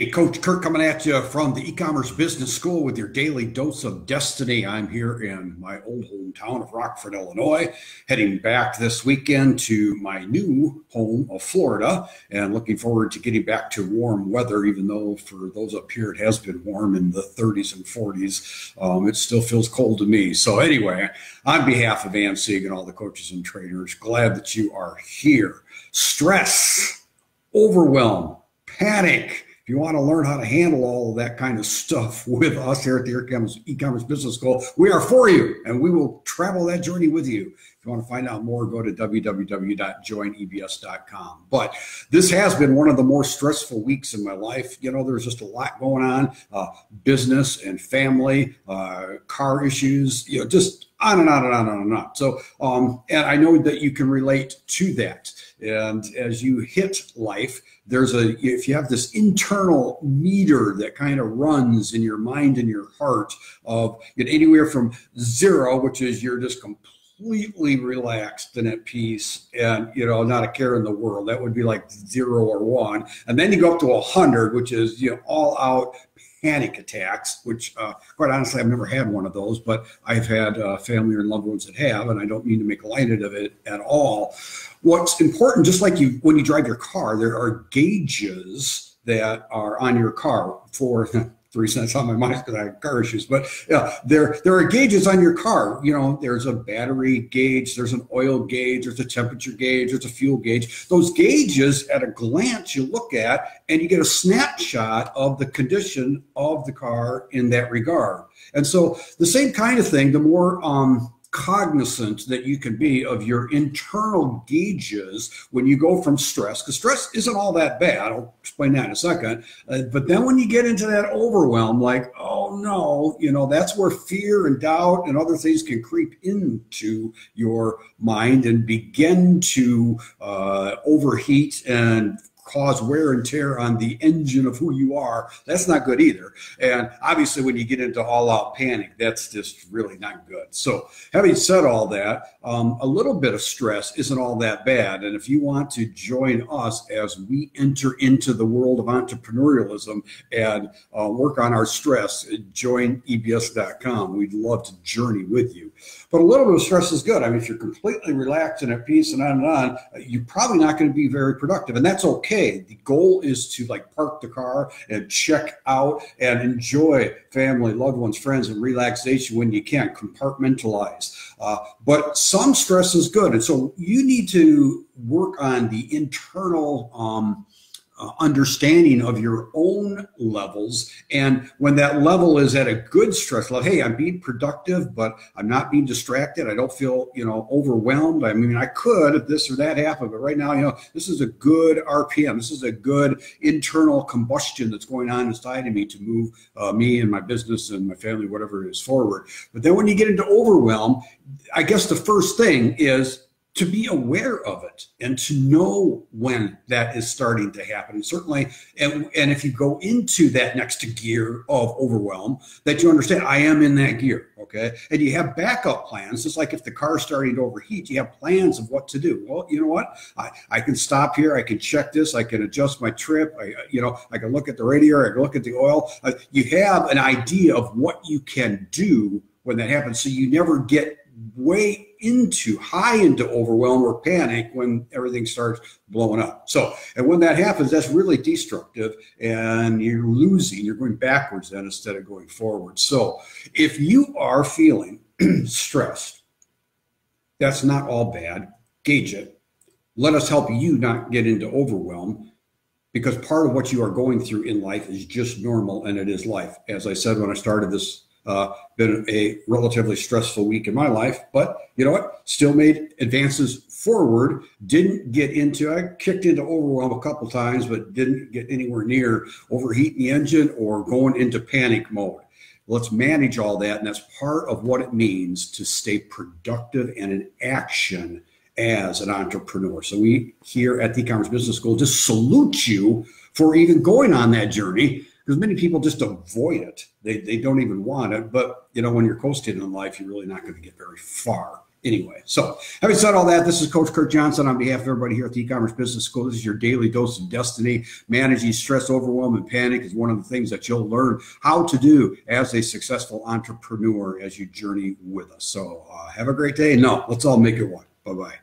Hey, Coach Kirk coming at you from the e-commerce business school with your daily dose of destiny. I'm here in my old hometown of Rockford, Illinois, heading back this weekend to my new home of Florida and looking forward to getting back to warm weather, even though for those up here, it has been warm in the 30s and 40s. It still feels cold to me. So anyway, on behalf of Ann Sieg and all the coaches and trainers, glad that you are here. Stress, overwhelm, panic. If you want to learn how to handle all of that kind of stuff with us here at the e-commerce business school, we are for you, and we will travel that journey with you. If you want to find out more, go to www.joinebs.com. But this has been one of the more stressful weeks in my life. You know, there's just a lot going on, business and family, car issues, you know, just on and on and on and on. So, and I know that you can relate to that. And as you hit life, if you have this internal meter that kind of runs in your mind and your heart of anywhere from 0, which is you're just completely relaxed and at peace and, you know, not a care in the world. That would be like 0 or 1. And then you go up to 100, which is, you know, all out panic attacks, which quite honestly, I've never had one of those, but I've had family or loved ones that have, and I don't mean to make light of it at all. What's important, just like when you drive your car, there are gauges that are on your car for 3 cents on my mind because I have car issues. But yeah, there are gauges on your car. You know, there's a battery gauge, there's an oil gauge, there's a temperature gauge, there's a fuel gauge. Those gauges, at a glance, you look at and you get a snapshot of the condition of the car in that regard. And so the same kind of thing, the more cognizant that you can be of your internal gauges when you go from stress, because stress isn't all that bad. I'll explain that in a second. But then when you get into that overwhelm, like, oh no, you know, that's where fear and doubt and other things can creep into your mind and begin to overheat and cause wear and tear on the engine of who you are. That's not good either. And obviously when you get into all out panic, that's just really not good. So having said all that, a little bit of stress isn't all that bad. And if you want to join us as we enter into the world of entrepreneurialism and work on our stress, join ebs.com. We'd love to journey with you. But a little bit of stress is good. I mean, if you're completely relaxed and at peace and on, you're probably not going to be very productive. And that's okay. The goal is to like park the car and check out and enjoy family, loved ones, friends, and relaxation when you can. Compartmentalize. But some stress is good. And so you need to work on the internal understanding of your own levels. And when that level is at a good stress level, hey, I'm being productive, but I'm not being distracted. I don't feel, you know, overwhelmed. I mean, I could if this or that happened, but right now, you know, this is a good RPM. This is a good internal combustion that's going on inside of me to move me and my business and my family, whatever it is, forward. But then when you get into overwhelm, I guess the first thing is to be aware of it and to know when that is starting to happen. And certainly, and if you go into that next gear of overwhelm, that you understand, I am in that gear, okay? And you have backup plans, just like if the car's starting to overheat, you have plans of what to do. Well, you know what? I can stop here, I can check this, I can adjust my trip, I can look at the radiator, I can look at the oil. You have an idea of what you can do when that happens, so you never get high into overwhelm or panic when everything starts blowing up. So, and when that happens, that's really destructive and you're going backwards then instead of going forward. So if you are feeling stressed, that's not all bad. Gauge it. Let us help you not get into overwhelm, because part of what you are going through in life is just normal, and it is life. As I said when I started this, been a relatively stressful week in my life, but you know what? Still made advances forward. Didn't get into, I kicked into overwhelm a couple times, but didn't get anywhere near overheating the engine or going into panic mode. Let's manage all that, and that's part of what it means to stay productive and in action as an entrepreneur. So we here at the e-commerce business school just salute you for even going on that journey, because many people just avoid it. They don't even want it. But, you know, when you're coasting in life, you're really not going to get very far anyway. So having said all that, this is Coach Kurt Johnson on behalf of everybody here at the E-Commerce Business School. This is your daily dose of destiny. Managing stress, overwhelm, and panic is one of the things that you'll learn how to do as a successful entrepreneur as you journey with us. So have a great day. No, let's all make it one. Bye-bye.